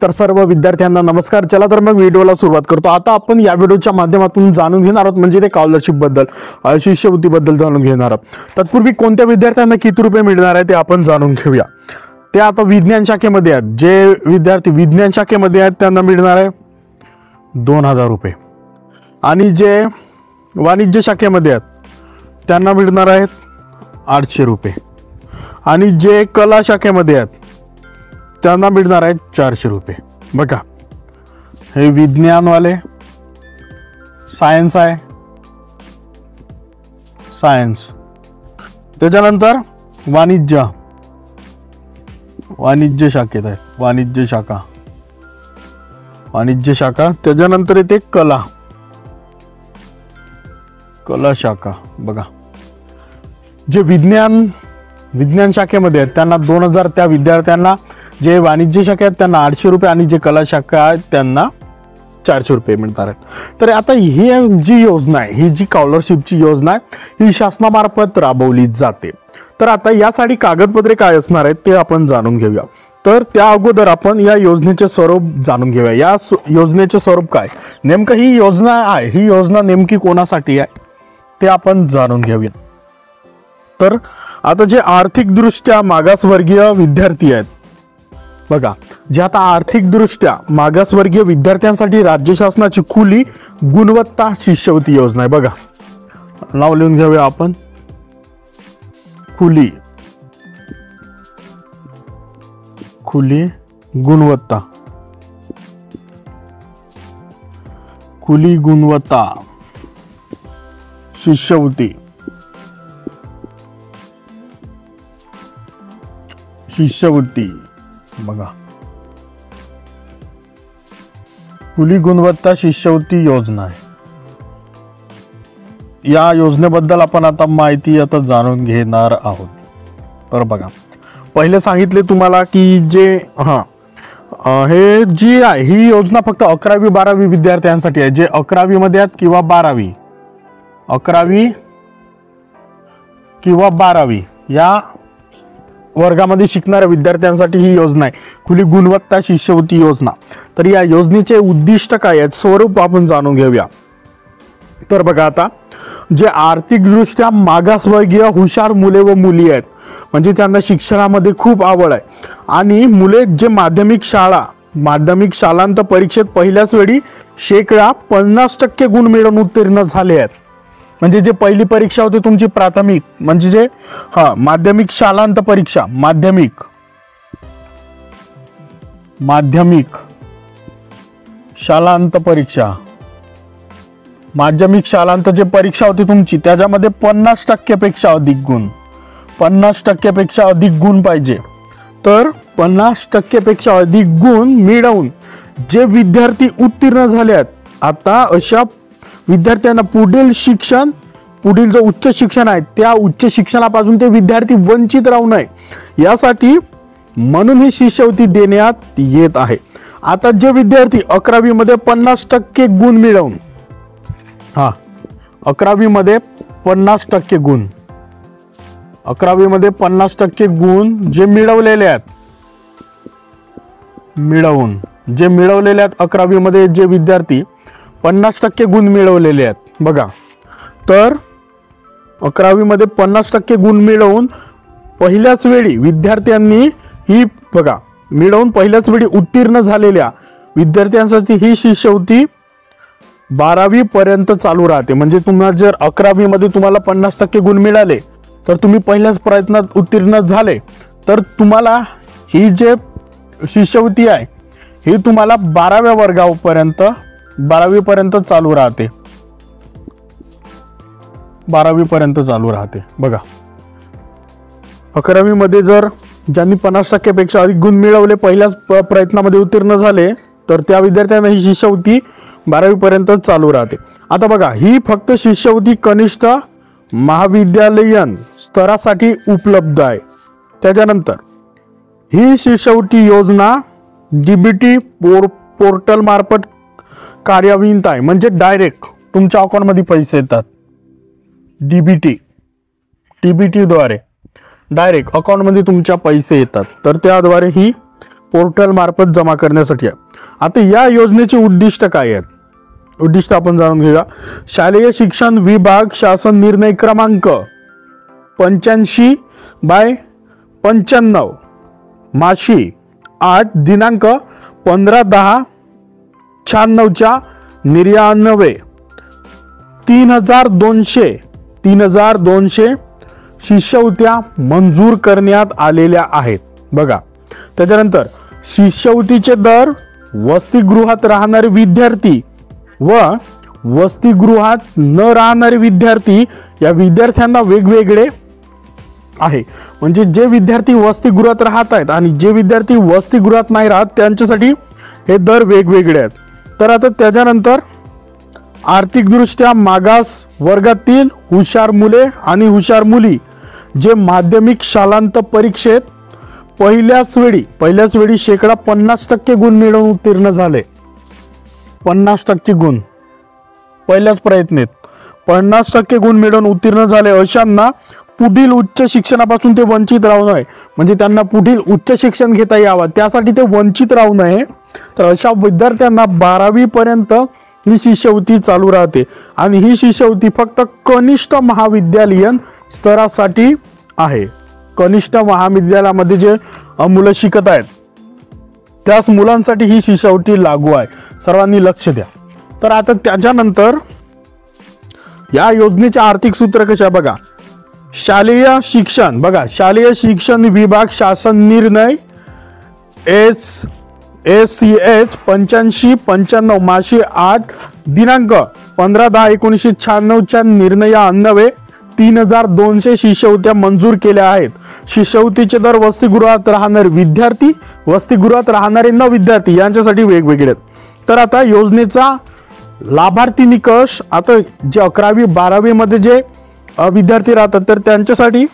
तर सर्व विद्यार्थ्यांना नमस्कार। चला तर मग व्हिडिओला सुरुवात करतो। आता आपण या व्हिडिओच्या माध्यमातून जाणून घेणार आहोत म्हणजे ते स्कॉलरशिप बद्दल, शिष्यवृत्ती बद्दल जाणून घेणार आहोत। तत्पूर्वी कोणत्या विद्यार्थ्यांना किती रुपये मिळणार आहे ते आपण जाणून घेऊया। ते आता विज्ञान शाखेमध्ये आहेत, जे विद्यार्थी विज्ञान शाखेमध्ये आहेत त्यांना मिळणार आहे 2000 रुपये, आणि जे वाणिज्य शाखेमध्ये आहेत त्यांना मिळणार आहेत 800 रुपये, आणि जे कला शाखेमध्ये आहेत त्यांना मिळणार आहेत 400 रुपये। बघा, हे विज्ञानवाले, सायन्स आहे, सायन्स, त्याच्यानंतर वाणिज्य शाखेत आहे, वाणिज्य शाखा, त्याच्यानंतर येते कला शाखा। बघा, जे विज्ञान शाखेमध्ये आहेत त्यांना 2000, त्या विद्यार्थ्यांना जे वाणिज्य शाखा आहेत त्यांना 800 रुपये, आणि जे कला शाखा आहेत त्यांना 400 रुपये मिळणार आहेत। तर आता ही जी योजना आहे, ही जी स्कॉलरशिपची योजना आहे, ही शासनामार्फत राबवली जाते। तर आता यासाठी कागदपत्रे काय असणार आहेत ते आपण जाणून घेऊया। तर त्या अगोदर आपण या योजनेचे स्वरूप जाणून घेऊया। या योजनेचे स्वरूप काय, नेमकं ही योजना आहे, ही योजना नेमकी कोणासाठी आहे ते आपण जाणून घेऊया। तर आता जे आर्थिकदृष्ट्या मागासवर्गीय विद्यार्थी आहेत, बघा, जे आता आर्थिकदृष्ट्या मागासवर्गीय विद्यार्थ्यांसाठी राज्य शासनाची खुली गुणवत्ता शिष्यवृत्ती योजना आहे। बघा, नाव लिहून घेऊया आपण, खुली गुणवत्ता शिष्यवृत्ती बघा, खुली गुणवत्ता शिष्यवृत्ती योजना आहे। या योजनेबद्दल आपण आता माहिती जाणून घेणार आहोत। तर बघा, पहिले सांगितले तुम्हाला की जे हे जी आहे ही योजना फक्त 11वी 12वी विद्यार्थ्यांसाठी आहे, जे 11वी मध्ये आहेत किंवा 12वी, 11वी किंवा 12वी या वर्गामध्ये शिकणाऱ्या विद्यार्थ्यांसाठी ही योजना आहे, खुली गुणवत्ता शिष्यवृत्ती योजना। तर या योजनेचे उद्दिष्ट काय आहेत, स्वरूप आपण जाणून घेऊया। तर बघा, आता जे आर्थिकदृष्ट्या मागासवर्गीय हुशार मुले व मुली आहेत, म्हणजे त्यांना शिक्षणामध्ये खूप आवड आहे, आणि मुले जे माध्यमिक शालांत परीक्षेत पहिल्याच वेळी 50% गुण मिळवून उत्तीर्ण झाले आहेत। म्हणजे जे पहिली परीक्षा होती तुमची प्राथमिक, म्हणजे जे माध्यमिक शालांत परीक्षा, माध्यमिक शालांत जे परीक्षा होती तुमची त्याच्यामध्ये 50% पेक्षा अधिक गुण, 50% पेक्षा अधिक गुण पाहिजे। तर 50% पेक्षा अधिक गुण मिळवून जे विद्यार्थी उत्तीर्ण झाले आहेत, आता अशा विद्यार्थ्यांना पुढील जो उच्च शिक्षण आहे त्या उच्च शिक्षणापासून ते विद्यार्थी वंचित राहू नये यासाठी म्हणून ही शिष्यवृत्ती देण्यात येत आहे। आता जे विद्यार्थी 11वी मध्ये 50% गुण मिळवून, 11वी मध्ये 50% गुण, 11वी मध्ये 50% गुण जे मिळवलेले आहेत, 11वी मध्ये जे विद्यार्थी 50% गुण मिळवलेले आहेत, बघा, तर 11वी मध्ये 50% गुण मिळवून पहिल्याच वेळी विद्यार्थ्यांनी ही मिळवून पहिल्याच वेळी उत्तीर्ण झालेल्या विद्यार्थ्यांसाठी ही शिष्यवृत्ती 12वी पर्यंत चालू राहते। म्हणजे तुम्हाला जर 11वी मध्ये तुम्हाला 50% गुण मिळाले तर तुम्ही पहिल्याच प्रयत्नात उत्तीर्ण झाले, तर तुम्हाला ही जे शिष्यवृत्ती आहे ही तुम्हाला 12व्या वर्गापर्यंत 12वी पर्यंत चालू राहते, 12वी पर्यंत चालू राहते। बघा, 11वी मध्ये जर ज्यांनी 50% पेक्षा अधिक गुण मिळवले, पहिल्याच प्रयत्नामध्ये उत्तीर्ण झाले, तर त्या विद्यार्थ्यांना ही शिष्यवृत्ती 12वी पर्यंत चालू राहते। आता बघा, ही फक्त शिष्यवृत्ती कनिष्ठ महाविद्यालयीन स्तरासाठी उपलब्ध आहे। त्याच्यानंतर ही शिष्यवृत्ती योजना डीबीटी पोर्टल मार्फत कार्यान्वित आहे, म्हणजे डायरेक्ट तुमच्या अकाउंट मध्ये पैसे येतात। डीबीटी द्वारे डायरेक्ट अकाउंट मध्ये तुमच्या पैसे येतात, तर त्याद्वारे ही पोर्टल मार्फत जमा करण्यासाठी आहे. आता या योजनेचे उद्दिष्ट काय आहेत, उद्दिष्ट आपण जाणून घेऊया. शालेय शिक्षण विभाग शासन निर्णय क्रमांक 85/95 माशी 8 दिनांक 15/10/96 99 3200 शिष्यवृत्त्या मंजूर करण्यात आलेल्या आहेत. बघा, त्याच्यानंतर शिष्यवृत्तीचे दर वसतिगृहात राहणारे विद्यार्थी व वसतिगृहात न राहणारे विद्यार्थी या विद्यार्थ्यांना वेगवेगळे आहे. म्हणजे जे विद्यार्थी वसतिगृहात राहत आहेत आणि जे विद्यार्थी वसतिगृहात नाही राहत त्यांच्यासाठी हे दर वेगवेगळे आहेत. तर आता त्याच्यानंतर आर्थिकदृष्ट्या मागास वर्गातील हुशार मुले आणि हुशार मुली जे माध्यमिक शालांत परीक्षेत पहिल्याच वेळी 50% गुण मिळवून उत्तीर्ण झाले, 50% गुण पहिल्याच प्रयत्नात 50% गुण मिळवून उत्तीर्ण झाले, अशांना पुढील उच्च शिक्षणापासून ते वंचित राहू नये. म्हणजे त्यांना पुढील उच्च शिक्षण घेता यावं त्यासाठी ते वंचित राहू नये. तर अशा विद्यार्थ्यांना 12वी पर्यंत ही शिष्यवृत्ती चालू राहते आणि ही शिष्यवृत्ती फक्त कनिष्ठ महाविद्यालयीन स्तरासाठी आहे. कनिष्ठ महाविद्यालयामध्ये जे मुलं शिकत आहेत त्याच मुलांसाठी ही शिष्यवृत्ती लागू आहे. सर्वांनी लक्ष द्या. तर आता त्याच्यानंतर या योजनेचे आर्थिक सूत्र कशा बघा. शालेय शिक्षण बघा, शालेय शिक्षण विभाग शासन निर्णय SCH 85/95 माशी 8 दिनांक 15/10/1996 निर्णयान्वये 3200 शिष्यवृत्त्या मंजूर केल्या आहेत. शिष्यवृत्तीचे दर वसतिगृहात राहणारे विद्यार्थी, वसतिगृहात राहणारे न विद्यार्थी यांच्यासाठी वेगवेगळे आहेत. तर आता योजनेचा लाभार्थी निकष, आता जे 11वी 12वी मध्ये जे विद्यार्थी राहतात तर त्यांच्यासाठी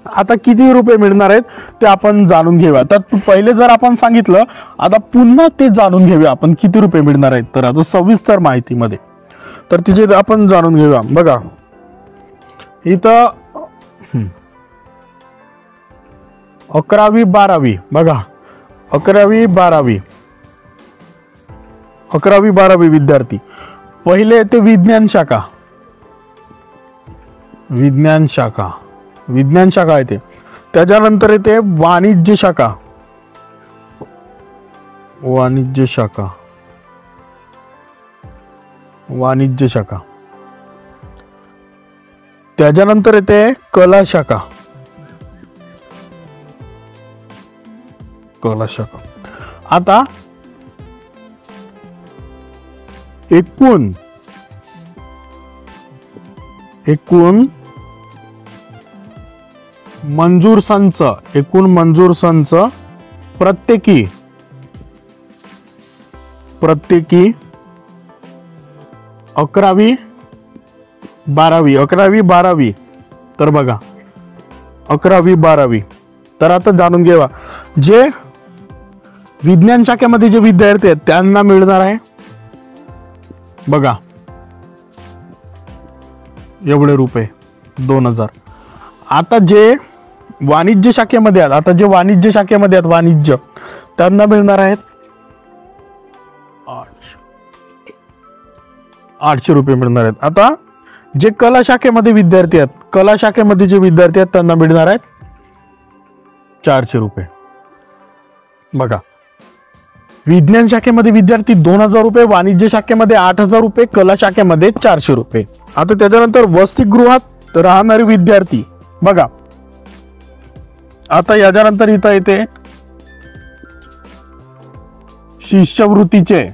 आता किती रुपये मिळणार आहेत ते आपण जाणून घेऊया. तर पहिले जर आपण सांगितलं, आता पुन्हा ते जाणून घेऊया आपण किती रुपये मिळणार आहेत. तर आता सविस्तर माहितीमध्ये तर तिचे आपण जाणून घेऊया. बघा इथं 11वी 12वी बघा, 11वी 12वी विद्यार्थी पहिले येते विज्ञान शाखा येते. त्याच्यानंतर येते वाणिज्य शाखा. त्याच्यानंतर येते कला शाखा. आता एकूण मंजूर संच प्रत्येकी 11वी 12वी तर बघा 11वी 12वी. तर आता जाणून घ्या, जे विज्ञान शाखेमध्ये जे विद्यार्थी आहेत त्यांना मिळणार आहे बघा एवढे रुपये 2000. आता जे वाणिज्य शाखेमध्ये आहेत, वाणिज्य त्यांना मिळणार आहेत 800 रुपये मिळणार आहेत. आता जे कला शाखेमध्ये विद्यार्थी आहेत, त्यांना मिळणार आहेत 400 रुपये. बघा, विज्ञान शाखेमध्ये विद्यार्थी 2000 रुपये, वाणिज्य शाखेमध्ये 8000 रुपये, कला शाखेमध्ये 400 रुपये. आता त्याच्यानंतर वसतिगृहात राहणारे विद्यार्थी बघा, आता याच्यानंतर इथं येते शिष्यवृत्तीचे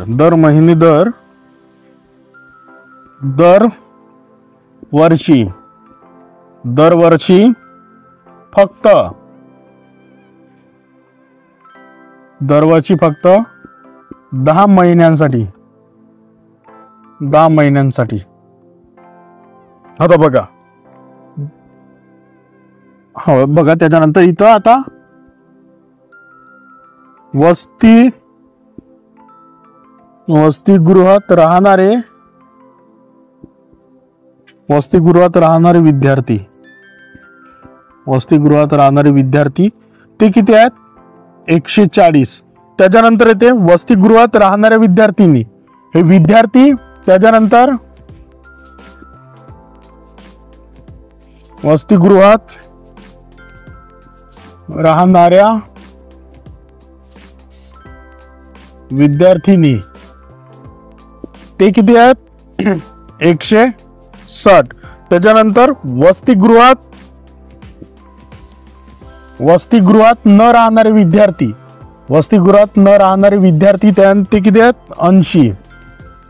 दर महिने दरवर्षी फक्त 10 महिन्यांसाठी. आता बघा, हो बघा, त्याच्यानंतर इथं आता वसतिगृहात राहणारे वसतिगृहात राहणारे विद्यार्थी, वसतिगृहात राहणारे विद्यार्थी ते किती आहेत? 140. त्याच्यानंतर येते वसतिगृहात राहणाऱ्या विद्यार्थिनी, हे विद्यार्थी. त्याच्यानंतर वसतिगृहात राहणाऱ्या विद्यार्थिनी ते किती आहेत? 160. त्याच्यानंतर वसतिगृहात न राहणारे विद्यार्थी, वसतिगृहात न राहणारे विद्यार्थी ते किती आहेत? 80.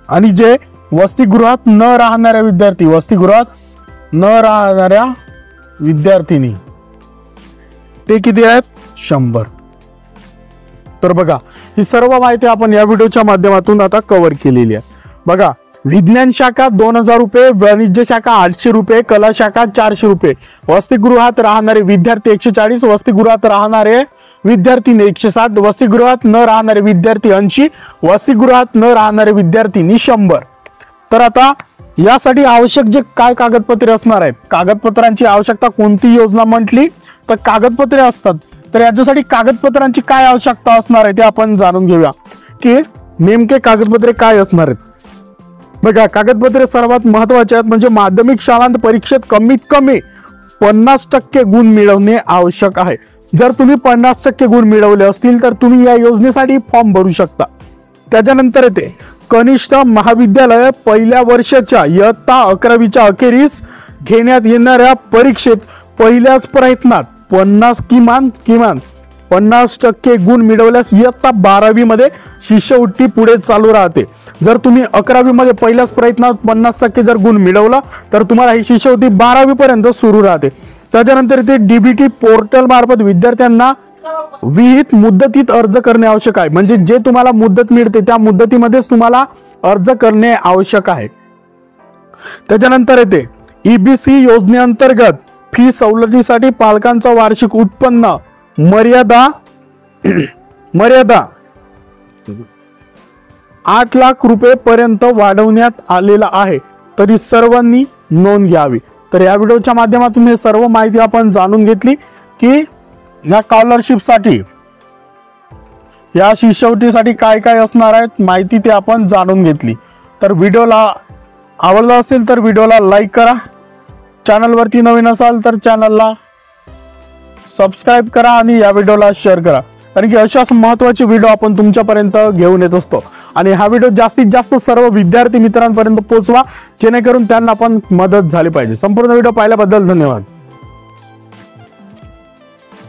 आणि जे वसतिगृहात न राहणाऱ्या विद्यार्थी, वसतिगृहात न राहणाऱ्या विद्यार्थिनी ते किती आहेत? 100. तर बघा, ही सर्व माहिती आपण या व्हिडिओच्या माध्यमातून आता कव्हर केलेली आहे. बघा, विज्ञान शाखा 2000 रुपये, वाणिज्य शाखा 800 रुपये, कला शाखा 400 रुपये, वसतिगृहात राहणारे विद्यार्थी 140, वसतिगृहात राहणारे विद्यार्थी 107, वसतिगृहात न राहणारे विद्यार्थी 80, वसतिगृहात न राहणारे विद्यार्थी 100. तर आता यासाठी आवश्यक जे काय कागदपत्रे असणार आहेत, कागदपत्रांची आवश्यकता कोणती योजना म्हटली तर कागदपत्रे असतात. तर याच्यासाठी कागदपत्रांची काय आवश्यकता असणार आहे ते आपण जाणून घेऊया की नेमके कागदपत्रे काय असणार आहेत. बघा, कागदपत्रे सर्वात महत्वाचे आहेत म्हणजे माध्यमिक शालांत परीक्षेत कमीत कमी 50% गुण मिळवणे आवश्यक आहे. जर तुम्ही 50% गुण मिळवले असतील तर तुम्ही या योजनेसाठी फॉर्म भरू शकता. त्याच्यानंतर येते कनिष्ठ महाविद्यालय पहिल्या वर्षाच्या इयत्ता 11वीच्या अखेरीस घेण्यात येणाऱ्या परीक्षेत पहिल्याच प्रयत्नात किमान 50% गुण मिळवल्यास इयत्ता 12वी मध्ये शिष्यवृत्ती पुढे चालू राहते. जर तुम्ही 11वी मध्ये पहिल्याच प्रयत्नात 50% जर गुण मिळवला तर तुम्हाला ही शिष्यवृत्ती 12वी पर्यंत सुरू राहते. त्याच्यानंतर इथे डीबीटी पोर्टल मार्फत विद्यार्थ्यांना विहित मुदतीत अर्ज करणे आवश्यक आहे. म्हणजे जे तुम्हाला मुदत मिळते त्या मुदतीमध्येच तुम्हाला अर्ज करणे आवश्यक आहे. त्याच्यानंतर येते ईबीसी योजनेअंतर्गत फी सवलतीसाठी पालकांचा वार्षिक उत्पन्न मर्यादा 8 लाख रुपये पर्यंत वाढवण्यात आलेला आहे. तरी सर्वांनी नोंद घ्यावी. तर या व्हिडिओच्या माध्यमातून हे सर्व माहिती आपण जाणून घेतली की या स्कॉलरशिपसाठी, या शिष्यवृत्तीसाठी काय काय असणार आहेत माहिती ते आपण जाणून घेतली. तर व्हिडिओला आवडला असेल तर व्हिडिओला लाईक करा. चॅनलवरती नवीन असाल तर चॅनलला सबस्क्राईब करा आणि या व्हिडिओला शेअर करा. कारण की अशाच महत्त्वाचे व्हिडिओ आपण तुमच्यापर्यंत घेऊन येत असतो. आणि हा व्हिडिओ जास्तीत जास्त सर्व विद्यार्थी मित्रांपर्यंत पोहोचवा जेणेकरून त्यांना पण मदत झाली पाहिजे. संपूर्ण व्हिडिओ पाहिल्याबद्दल धन्यवाद.